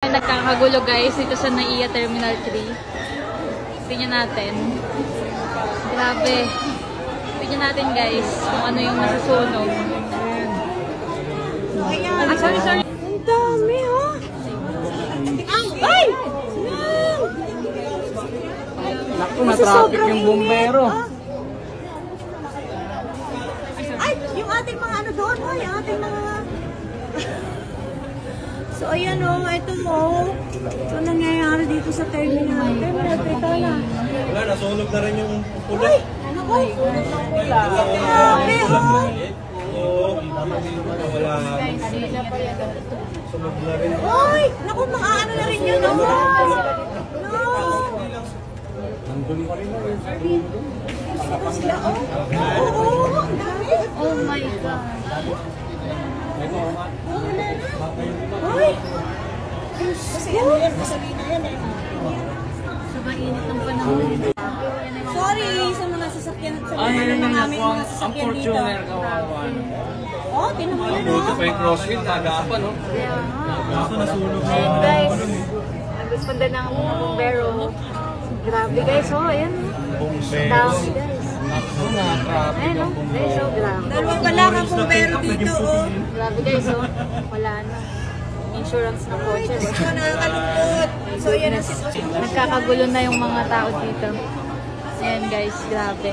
Nagkakagulo guys dito sa NAIA Terminal 3. Tingnan natin. Grabe. Tingnan natin guys kung ano yung masusunog. Ah, sorry. Ang dami oh. Ay! Naku, na-traffic yung bumbero. Ay! Yung ating mga ano doon. Ay, yung ating mga... So, ayan o, ito mo. Ito nangyayari dito sa terminal. Wala, nasunog na rin yung pula. Ay! Naku! Grabe o! Oo, wala. Sunog na rin. Ay! Naku, makaano na rin yun o! No! Ano sila o? Oo! Oh my God. Ay! Gasolina yan eh. Sobrang init ng panahon. Sorry sa mga sasakyan at sa mga aming mga sasakyan dito. Oh, tinan mo yun Buti oh. pa yung crosswind, tagapan, no? Kaya nga. Gusto nasunog na. Ayun guys. Nagresponda ng bumbero. Grabe guys. Oh, ayan. Dami guys. Ayun oh. Guys, oh, grabe. Dalawa pala kang bumbero dito oh. Grabe guys, oh. Wala na. Insurance ng kotse. Gusto nakakalungkot. So, yan ang sitwasyon. Nagkakagulo na yung mga tao dito. Ayan guys, grabe.